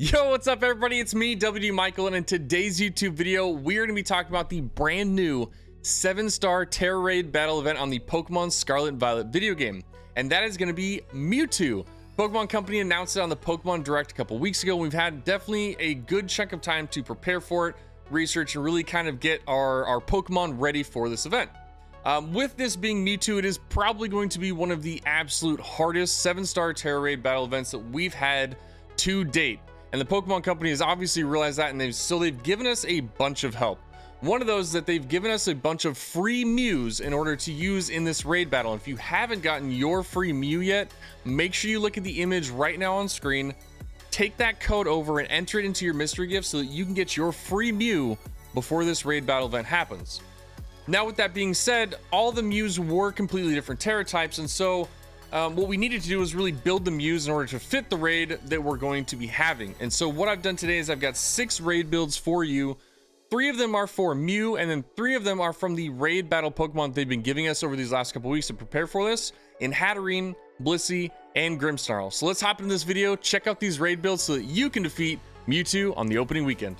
Yo, what's up everybody? It's me, WD Michael, and in today's YouTube video, we're going to be talking about the brand new 7-star Tera Raid battle event on the Pokemon Scarlet and Violet video game. And that is going to be Mewtwo. Pokemon Company announced it on the Pokemon Direct a couple weeks ago. We've had definitely a good chunk of time to prepare for it, research, and really kind of get our Pokemon ready for this event. With this being Mewtwo, it is probably going to be one of the absolute hardest 7-star Tera Raid battle events that we've had to date. And the Pokemon Company has obviously realized that, and they've given us a bunch of help. One of those is that they've given us a bunch of free Mews in order to use in this raid battle. If you haven't gotten your free Mew yet, make sure you look at the image right now on screen, take that code over and enter it into your mystery gift so that you can get your free Mew before this raid battle event happens. Now, with that being said, all the Mews were completely different Tera types, and so what we needed to do is really build the Mews in order to fit the raid that we're going to be having. And so what I've done today is I've got 6 raid builds for you. 3 of them are for Mew, and then 3 of them are from the raid battle Pokemon they've been giving us over these last couple weeks to prepare for this in Hatterene, Blissey, and Grimmsnarl. So let's hop into this video, check out these raid builds so that you can defeat Mewtwo on the opening weekend.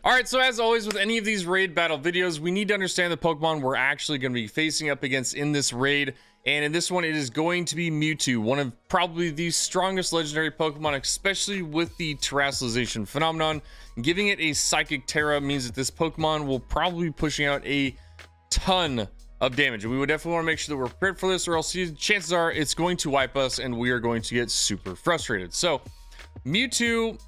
Alright, so as always with any of these raid battle videos, we need to understand the Pokemon we're actually going to be facing up against in this raid. And in this one, it is going to be Mewtwo, one of probably the strongest legendary Pokemon, especially with the terrestrialization phenomenon. Giving it a Psychic Tera means that this Pokemon will probably be pushing out a ton of damage. And we would definitely want to make sure that we're prepared for this, or else chances are it's going to wipe us and we are going to get super frustrated. So Mewtwo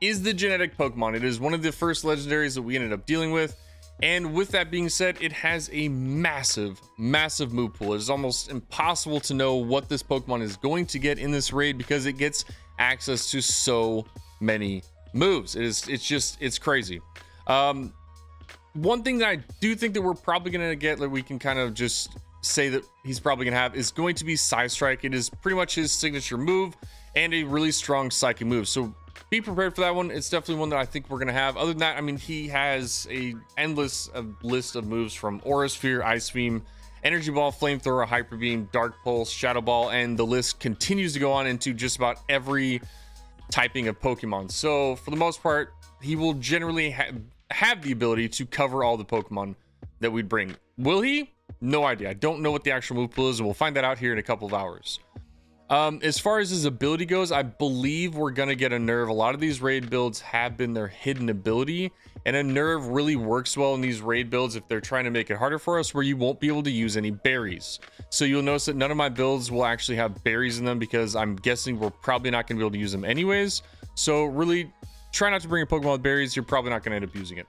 is the genetic Pokemon. It is one of the first legendaries that we ended up dealing with. And with that being said, it has a massive move pool. It is almost impossible to know what this Pokemon is going to get in this raid because it gets access to so many moves. It's crazy. One thing that I do think that we're probably going to get, that we can kind of just say that he's probably going to have, is going to be Psy Strike. It is pretty much his signature move and a really strong psychic move. So be prepared for that one. It's definitely one that I think we're going to have. Other than that, I mean, he has a endless list of moves from Aura Sphere, Ice Beam, Energy Ball, Flamethrower, Hyper Beam, Dark Pulse, Shadow Ball, and the list continues to go on into just about every typing of Pokemon. So for the most part, he will generally have the ability to cover all the Pokemon that we'd bring. Will he? No idea. I don't know what the actual move pool is, and we'll find that out here in a couple of hours. As far as his ability goes, I believe we're going to get a Nerve. A lot of these raid builds have been their hidden ability, and a Nerve really works well in these raid builds if they're trying to make it harder for us, where you won't be able to use any berries. So you'll notice that none of my builds will actually have berries in them because I'm guessing we're probably not going to be able to use them anyways. So really try not to bring a Pokemon with berries. You're probably not going to end up using it.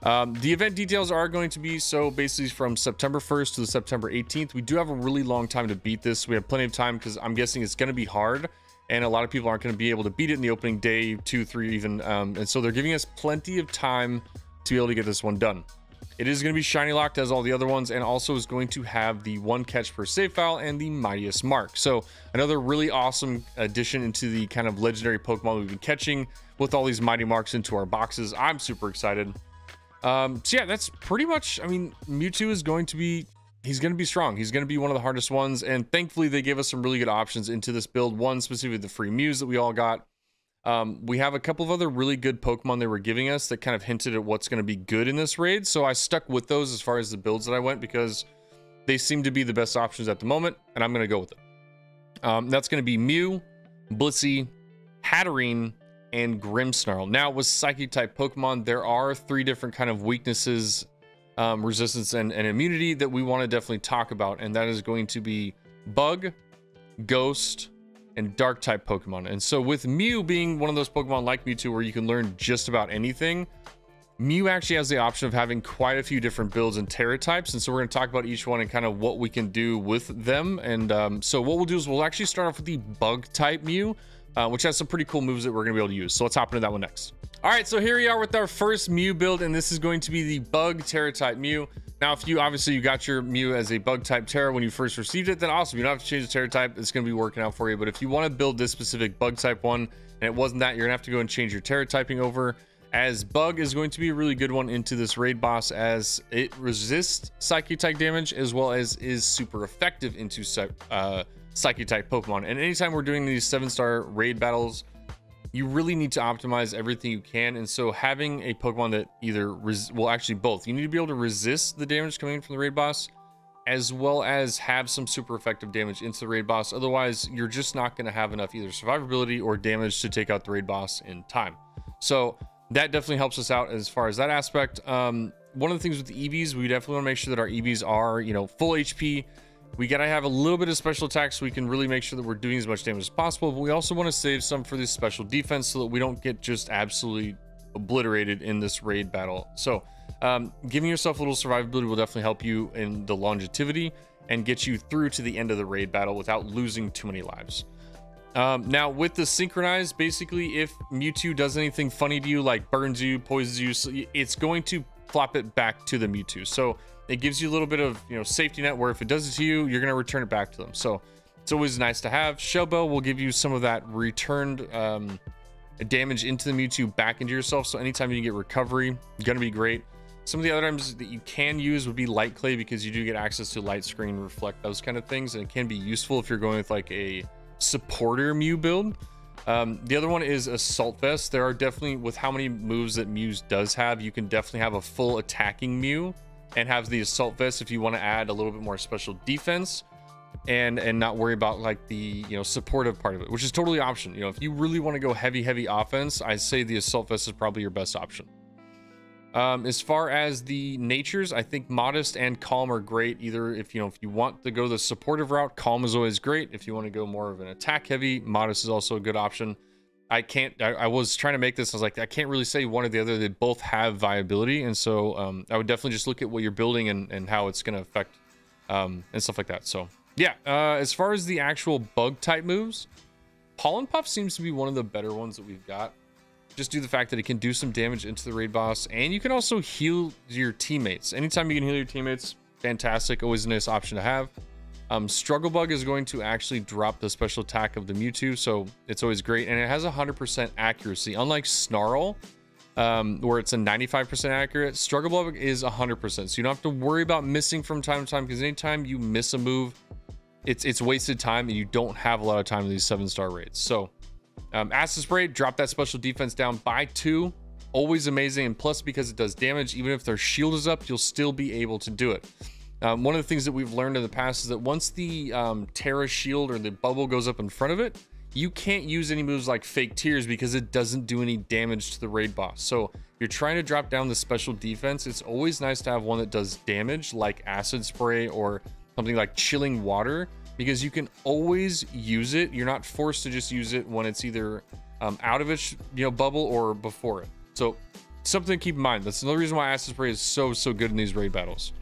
The event details are going to be, so basically from September 1st to the September 18th. We do have a really long time to beat this. We have plenty of time because I'm guessing it's going to be hard, and a lot of people aren't going to be able to beat it in the opening day, 2, 3 even. And so they're giving us plenty of time to be able to get this one done. It is going to be shiny locked as all the other ones, and also is going to have the 1 catch per save file and the Mightiest Mark. So another really awesome addition into the kind of legendary Pokemon we've been catching with all these Mighty Marks into our boxes. I'm super excited. So yeah, that's pretty much, I mean, Mewtwo is going to be, he's going to be strong. He's going to be one of the hardest ones, and thankfully they gave us some really good options into this build. One, specifically the free Mews that we all got. We have a couple of other really good Pokemon they were giving us that kind of hinted at what's going to be good in this raid, so I stuck with those as far as the builds that I went because they seem to be the best options at the moment, and I'm going to go with it. That's going to be Mew, Blissey, Hatterene, and Grimmsnarl. Now with Psychic type Pokemon, there are 3 different kind of weaknesses, resistance, and immunity that we want to definitely talk about, and that is going to be Bug, Ghost, and Dark type Pokemon. And so with Mew being one of those Pokemon like Mewtwo where you can learn just about anything, Mew actually has the option of having quite a few different builds and Tera types, and so we're going to talk about each one and kind of what we can do with them. And so what we'll do is we'll actually start off with the Bug type Mew, which has some pretty cool moves that we're going to be able to use. So let's hop into that one next. All right, so here we are with our first Mew build, and this is going to be the Bug Tera Type Mew. Now, if you obviously you got your Mew as a Bug Type Tera when you first received it, then awesome. You don't have to change the Tera Type. It's going to be working out for you. But if you want to build this specific Bug Type one, and it wasn't that, you're going to have to go and change your Tera Typing over, as Bug is going to be a really good one into this raid boss, as it resists Psychic type damage as well as is super effective into Psychic type Pokemon. And anytime we're doing these 7-star raid battles, you really need to optimize everything you can. And so having a Pokemon that either well, actually both, you need to be able to resist the damage coming in from the raid boss, as well as have some super effective damage into the raid boss. Otherwise, you're just not going to have enough either survivability or damage to take out the raid boss in time. So that definitely helps us out as far as that aspect. One of the things with the EVs, we definitely want to make sure that our EVs are, you know, full HP. We got to have a little bit of special attack so we can really make sure that we're doing as much damage as possible. But we also want to save some for this special defense so that we don't get just absolutely obliterated in this raid battle. So giving yourself a little survivability will definitely help you in the longevity and get you through to the end of the raid battle without losing too many lives. Now with the Synchronize, basically if Mewtwo does anything funny to you, like burns you, poisons you, so it's going to flop it back to the Mewtwo. So it gives you a little bit of, you know, safety net where if it does it to you, you're going to return it back to them. So it's always nice to have. Shell Bell will give you some of that returned damage into the Mewtwo back into yourself. So anytime you can get recovery, going to be great. Some of the other items that you can use would be Light Clay, because you do get access to Light Screen, Reflect, those kind of things. And it can be useful if you're going with like a supporter Mew build. The other one is Assault Vest. There are definitely, with how many moves that Mew does have, you can definitely have a full attacking Mew and have the Assault Vest if you want to add a little bit more special defense and not worry about like the, you know, supportive part of it, which is totally option. You know, if you really want to go heavy offense, I say the Assault Vest is probably your best option. As far as the natures, I think Modest and Calm are great. Either if you want to go the supportive route, Calm is always great. If you want to go more of an attack heavy, Modest is also a good option. I was trying to make this, I was like, I can't really say one or the other. They both have viability, and so I would definitely just look at what you're building and how it's going to affect and stuff like that. So yeah, as far as the actual bug type moves, Pollen Puff seems to be one of the better ones that we've got. Just due to the fact that it can do some damage into the raid boss, and you can also heal your teammates. Anytime you can heal your teammates, fantastic. Always a nice option to have. Struggle Bug is going to actually drop the special attack of the Mewtwo, so it's always great. And it has 100% accuracy. Unlike Snarl, where it's a 95% accurate, Struggle Bug is 100%. So you don't have to worry about missing from time to time, because anytime you miss a move, it's wasted time, and you don't have a lot of time in these 7-star raids. So Acid Spray, drop that special defense down by 2. Always amazing, and plus because it does damage, even if their shield is up, you'll still be able to do it. One of the things that we've learned in the past is that once the Tera shield or the bubble goes up in front of it, you can't use any moves like Fake Tears because it doesn't do any damage to the raid boss. So if you're trying to drop down the special defense, it's always nice to have one that does damage like Acid Spray or something like Chilling Water, because you can always use it. You're not forced to just use it when it's either out of its bubble or before it. So something to keep in mind. That's another reason why Acid Spray is so good in these raid battles.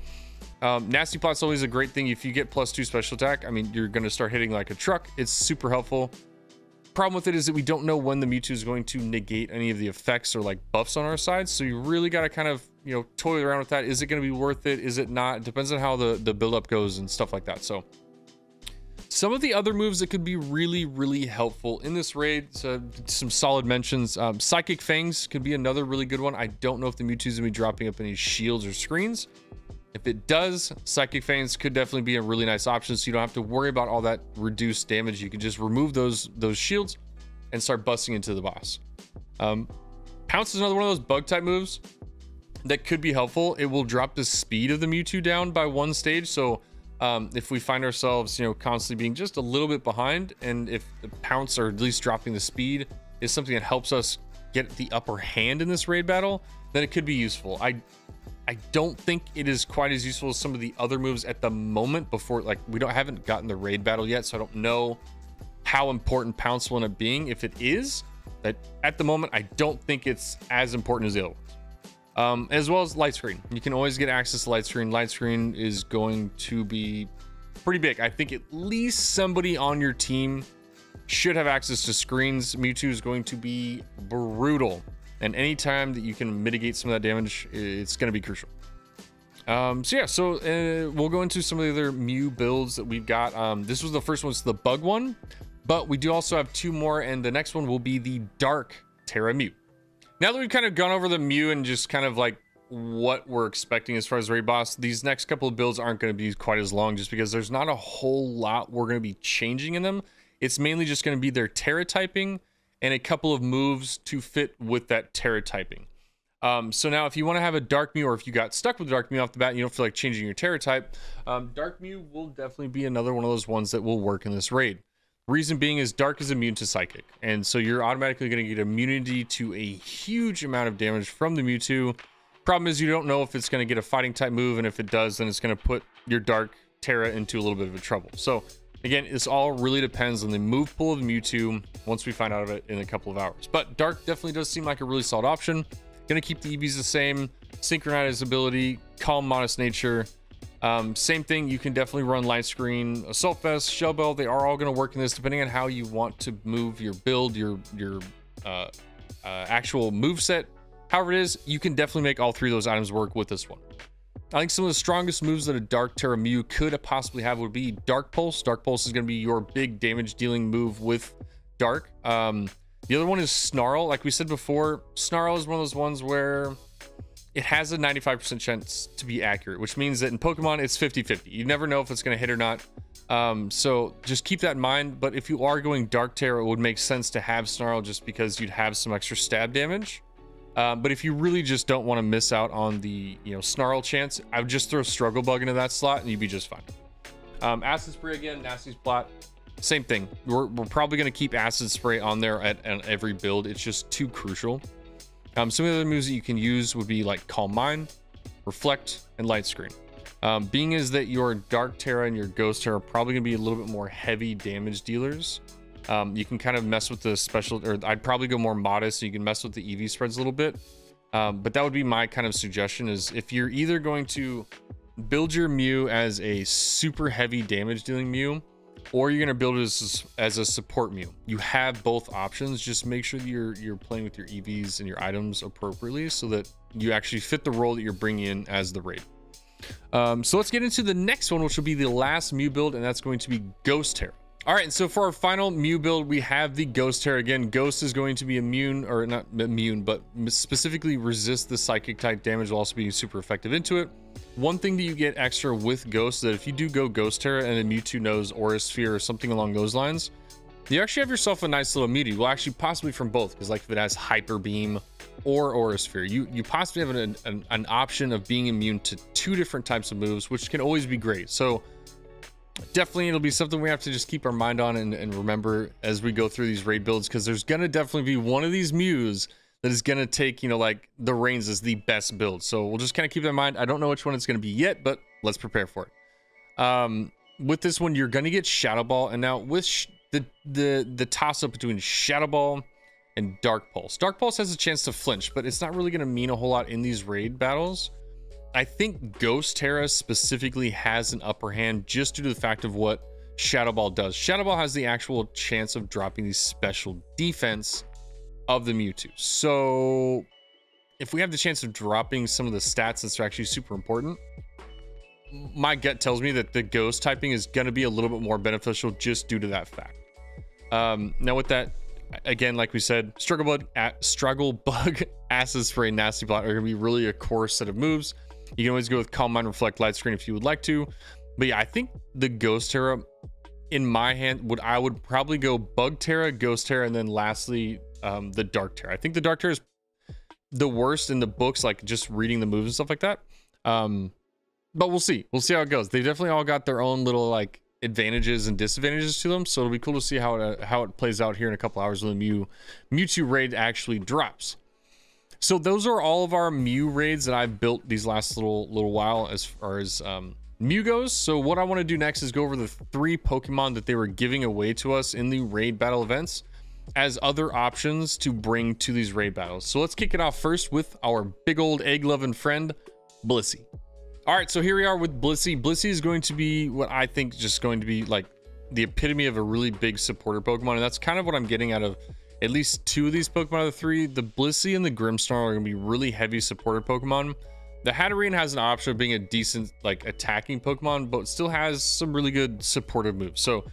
Nasty Plot's always a great thing. If you get +2 special attack, I mean, you're going to start hitting like a truck. It's super helpful. Problem with it is that we don't know when the Mewtwo is going to negate any of the effects or like buffs on our side. So you really got to kind of, toy around with that. Is it going to be worth it? Is it not? It depends on how the build up goes and stuff like that. So some of the other moves that could be really helpful in this raid, so some solid mentions. Psychic Fangs could be another really good one. I don't know if the Mewtwo's gonna be dropping up any shields or screens. If it does, Psychic Fangs could definitely be a really nice option, so you don't have to worry about all that reduced damage. You can just remove those shields and start busting into the boss. Pounce is another one of those bug type moves that could be helpful. It will drop the speed of the Mewtwo down by 1 stage, so if we find ourselves constantly being just a little bit behind, and if the Pounce, or at least dropping the speed, is something that helps us get the upper hand in this raid battle, then it could be useful. I don't think it is quite as useful as some of the other moves at the moment. Before, like, haven't gotten the raid battle yet, so I don't know how important Pounce will end up being. If it is, that at the moment I don't think it's as important as the other ones. As well as Light Screen. You can always get access to Light Screen. Light Screen is going to be pretty big. I think at least somebody on your team should have access to screens. Mewtwo is going to be brutal, and anytime that you can mitigate some of that damage, it's going to be crucial. We'll go into some of the other Mew builds that we've got. This was the first one, it's the bug one, but we do also have 2 more, and the next one will be the Dark Tera Mew. Now that we've kind of gone over the Mew and just kind of like what we're expecting as far as raid boss, these next couple of builds aren't going to be quite as long just because there's not a whole lot we're going to be changing in them. It's mainly just going to be their Tera typing and a couple of moves to fit with that Tera typing. So now if you want to have a Dark Mew, or if you got stuck with Dark Mew off the bat and you don't feel like changing your Tera type, Dark Mew will definitely be another one of those ones that will work in this raid. Reason being is Dark is immune to Psychic, and so you're automatically going to get immunity to a huge amount of damage from the Mewtwo. Problem is you don't know if it's going to get a fighting type move, and if it does, then it's going to put your Dark Tera into a little bit of a trouble. So again, this all really depends on the move pool of the Mewtwo once we find out of it in a couple of hours. But Dark definitely does seem like a really solid option. Going to keep the EVs the same, Synchronize ability, Calm, Modest Nature. Same thing, you can definitely run Light Screen, Assault Vest, Shell Bell. They are all going to work in this depending on how you want to move your build, your actual move set. However it is, you can definitely make all three of those items work with this one. I think some of the strongest moves that a Dark Tera Mew could possibly have would be Dark Pulse. Dark Pulse is going to be your big damage dealing move with Dark. The other one is Snarl. Like we said before, Snarl is one of those ones where it has a 95% chance to be accurate, which means that in Pokemon, it's 50-50. You never know if it's going to hit or not. So just keep that in mind. But if you are going Dark Tera, it would make sense to have Snarl just because you'd have some extra stab damage. But if you really just don't want to miss out on the Snarl chance, I would just throw Struggle Bug into that slot and you'd be just fine. Acid Spray again, Nasty Splat. Same thing. We're probably going to keep Acid Spray on there at every build. It's just too crucial. Some of the other moves that you can use would be like Calm Mind, Reflect, and Light Screen. Being is that your Dark Tera and your Ghost Tera are probably going to be a little bit more heavy damage dealers. You can kind of mess with the special, or I'd probably go more modest so you can mess with the EV spreads a little bit. But that would be my kind of suggestion, is if you're either going to build your Mew as a super heavy damage dealing Mew, or you're going to build it as a support Mew. You have both options. Just make sure that you're playing with your EVs and your items appropriately so that you actually fit the role that you're bringing in as the raid. So let's get into the next one, which will be the last Mew build, and that's going to be Ghost Tera. All right, so for our final Mew build, we have the Ghost Tera. Again, Ghost is going to be immune, or not immune, but specifically resist the Psychic type damage, will also be super effective into it. One thing that you get extra with Ghost, that if you do go Ghost Tera and then Mewtwo knows Aura Sphere or something along those lines, you actually have yourself a nice little immunity. Well, actually possibly from both, because like if it has Hyper Beam or Aura Sphere, you possibly have an option of being immune to two different types of moves, which can always be great. So definitely it'll be something we have to just keep our mind on and remember as we go through these raid builds, because there's gonna definitely be one of these Mews that is gonna take, like the reins as the best build. So we'll just kind of keep that in mind. I don't know which one it's gonna be yet, but let's prepare for it. With this one, you're gonna get Shadow Ball, and now with the toss up between Shadow Ball and Dark Pulse. Dark Pulse has a chance to flinch, but it's not really gonna mean a whole lot in these raid battles. I think Ghost Tera specifically has an upper hand just due to the fact of what Shadow Ball does. Shadow Ball has the actual chance of dropping the special defense of the Mewtwo. So if we have the chance of dropping some of the stats that's actually super important, my gut tells me that the Ghost typing is going to be a little bit more beneficial just due to that fact. Now with that, again, like we said, Struggle Bug, Acid Spray, Nasty Blot are going to be really a core set of moves. You can always go with Calm Mind, Reflect, Light Screen if you would like to. But yeah, I think the Ghost Tera in my hand I would probably go Bug Tera, Ghost Tera, and then lastly the Dark Tera. I think the Dark Tera is the worst in the books, like just reading the moves and stuff like that. But we'll see how it goes. They definitely all got their own little like advantages and disadvantages to them, so it'll be cool to see how it plays out here in a couple hours when the Mewtwo raid actually drops. So those are all of our Mew raids that I've built these last little while as far as Mew goes. So what I want to do next is go over the 3 Pokemon that they were giving away to us in the raid battle events as other options to bring to these raid battles. So let's kick it off first with our big old egg-loving friend, Blissey. All right, so here we are with Blissey. Blissey is going to be what I think just going to be like the epitome of a really big supporter Pokemon, and that's kind of what I'm getting out of at least 2 of these Pokemon out of the 3. The Blissey and the Grimmsnarl are going to be really heavy supporter Pokemon. The Hatterene has an option of being a decent like attacking Pokemon, but still has some really good supportive moves. So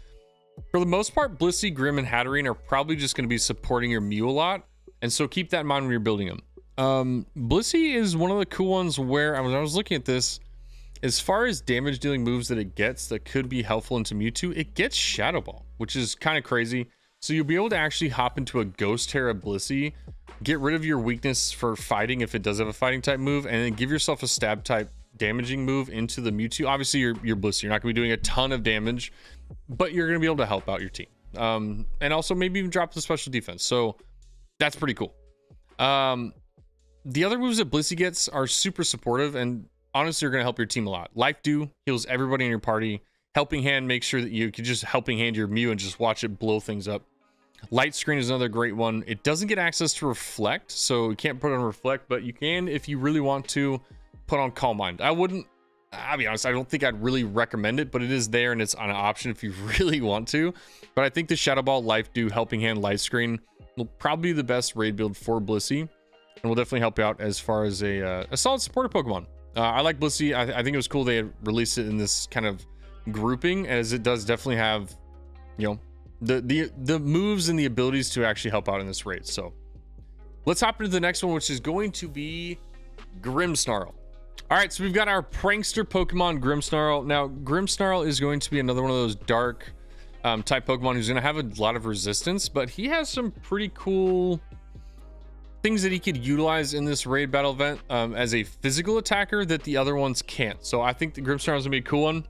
for the most part, Blissey, Grimm, and Hatterene are probably just going to be supporting your Mew a lot, and so keep that in mind when you're building them. Blissey is one of the cool ones where I was looking at this, as far as damage dealing moves that it gets that could be helpful into Mewtwo, it gets Shadow Ball, which is kind of crazy. So you'll be able to actually hop into a Ghost Tera Blissey, get rid of your weakness for fighting if it does have a fighting type move, and then give yourself a stab type damaging move into the Mewtwo. Obviously you're Blissey, you're not gonna be doing a ton of damage, but you're gonna be able to help out your team. And also maybe even drop the special defense. So that's pretty cool. The other moves that Blissey gets are super supportive and honestly are going to help your team a lot. Life Dew heals everybody in your party. Helping Hand makes sure that you can just Helping Hand your Mew and just watch it blow things up. Light Screen is another great one. It doesn't get access to Reflect, so you can't put on Reflect, but you can, if you really want to, put on Calm Mind. I'll be honest, I don't think I'd really recommend it, but it is there and it's an option if you really want to. But I think the Shadow Ball, Life Dew, Helping Hand, Light Screen will probably be the best raid build for Blissey. And will definitely help you out as far as a solid supporter Pokemon. I like Blissey. I think it was cool they had released it in this kind of grouping, as it does definitely have, you know, the moves and the abilities to actually help out in this raid. So let's hop into the next one, which is going to be Grimmsnarl. All right, so we've got our prankster Pokemon Grimmsnarl. Now, Grimmsnarl is going to be another one of those dark type Pokemon who's going to have a lot of resistance, but he has some pretty cool things that he could utilize in this raid battle event as a physical attacker that the other ones can't. So I think the Grimmsnarl is gonna be a cool one.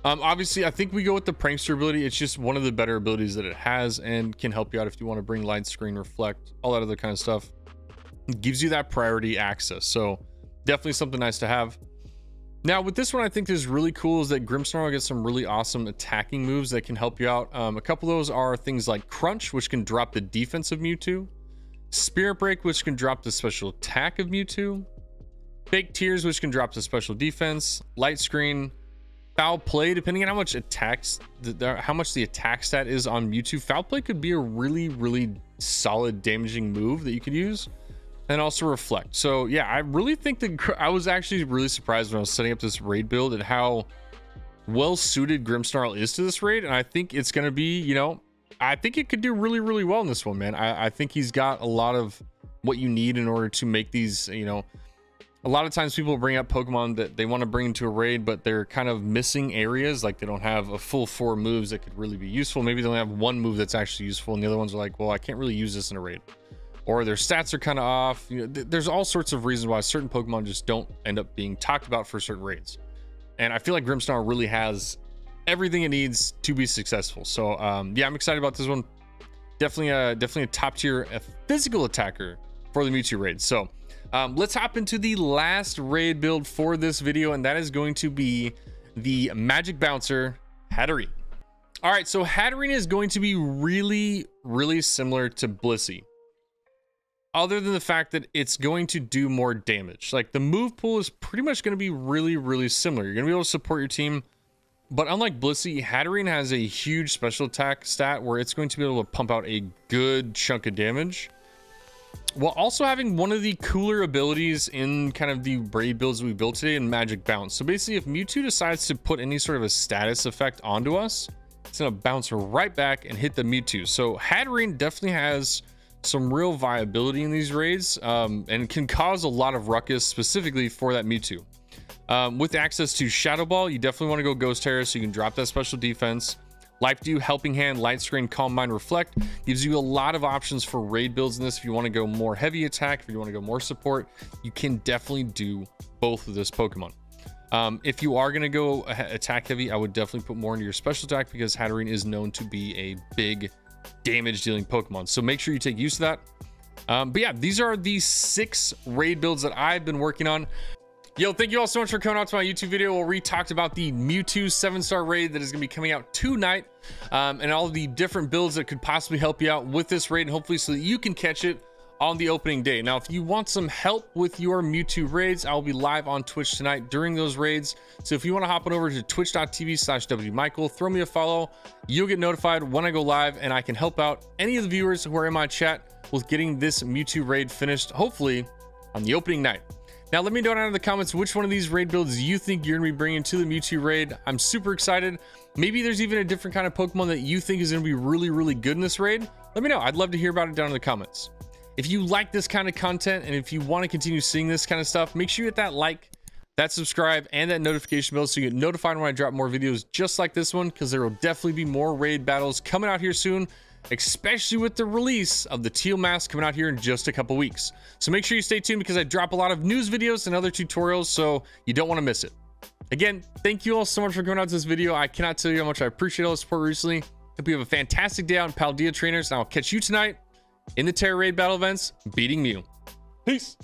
Obviously I think we go with the prankster ability. It's just one of the better abilities that it has and can help you out if you want to bring Light Screen, Reflect, all that other kind of stuff. It gives you that priority access, so definitely something nice to have. Now with this one, I think is really cool is that Grimmsnarl gets some really awesome attacking moves that can help you out. A couple of those are things like Crunch, which can drop the defense of Mewtwo, Spirit Break, which can drop the special attack of Mewtwo, Fake Tears, which can drop the special defense, Light Screen, Foul Play, depending on how much attacks, how much the attack stat is on Mewtwo. Foul Play could be a really solid damaging move that you could use, and also Reflect. So yeah, I really think that I was actually really surprised when I was setting up this raid build at how well suited Grimmsnarl is to this raid, and I think it's going to be, you know, I think it could do really well in this one, man. I think he's got a lot of what you need in order to make these, you know, a lot of times people bring up Pokemon that they want to bring into a raid, but they're kind of missing areas. Like they don't have a full 4 moves that could really be useful. Maybe they only have one move that's actually useful, and the other ones are like, well, I can't really use this in a raid. Or their stats are kind of off. You know, there's all sorts of reasons why certain Pokemon just don't end up being talked about for certain raids. And I feel like Grimmsnarl really has everything it needs to be successful. So yeah, I'm excited about this one. Definitely a top tier physical attacker for the Mewtwo raid. So let's hop into the last raid build for this video, and that is going to be the Magic Bouncer Hatterene. All right, so Hatterene is going to be really similar to Blissey, other than the fact that it's going to do more damage. Like the move pool is pretty much going to be really similar. You're going to be able to support your team. But unlike Blissey, Hatterene has a huge special attack stat where it's going to be able to pump out a good chunk of damage, while also having one of the cooler abilities in kind of the raid builds we built today in Magic Bounce. So basically, if Mewtwo decides to put any sort of a status effect onto us, it's going to bounce right back and hit the Mewtwo. So Hatterene definitely has some real viability in these raids and can cause a lot of ruckus specifically for that Mewtwo. With access to Shadow Ball, you definitely want to go Ghost Tera so you can drop that special defense. Life Dew, Helping Hand, Light Screen, Calm Mind, Reflect gives you a lot of options for raid builds in this. If you want to go more heavy attack, if you want to go more support, you can definitely do both of this Pokemon. If you are going to go attack heavy, I would definitely put more into your special attack because Hatterene is known to be a big damage dealing Pokemon. So make sure you take use of that. But yeah, these are the 6 raid builds that I've been working on. Yo, thank you all so much for coming out to my YouTube video where we talked about the Mewtwo 7-star raid that is going to be coming out tonight, and all the different builds that could possibly help you out with this raid, and hopefully so that you can catch it on the opening day. Now, if you want some help with your Mewtwo raids, I'll be live on Twitch tonight during those raids. So if you want to hop on over to twitch.tv/wmichael, throw me a follow. You'll get notified when I go live, and I can help out any of the viewers who are in my chat with getting this Mewtwo raid finished, hopefully on the opening night. Now, let me know down in the comments which one of these raid builds you think you're going to be bringing to the Mewtwo raid. I'm super excited. Maybe there's even a different kind of Pokemon that you think is going to be really good in this raid. Let me know. I'd love to hear about it down in the comments. If you like this kind of content and if you want to continue seeing this kind of stuff, make sure you hit that like, that subscribe, and that notification bell so you get notified when I drop more videos just like this one, because there will definitely be more raid battles coming out here soon, especially with the release of the teal mask coming out here in just a couple weeks. So make sure you stay tuned because I drop a lot of news videos and other tutorials, so you don't want to miss it. Again, thank you all so much for coming out to this video. I cannot tell you how much I appreciate all the support recently. Hope you have a fantastic day out in Paldea Trainers, and I'll catch you tonight in the Tera Raid battle events, beating Mew. Peace.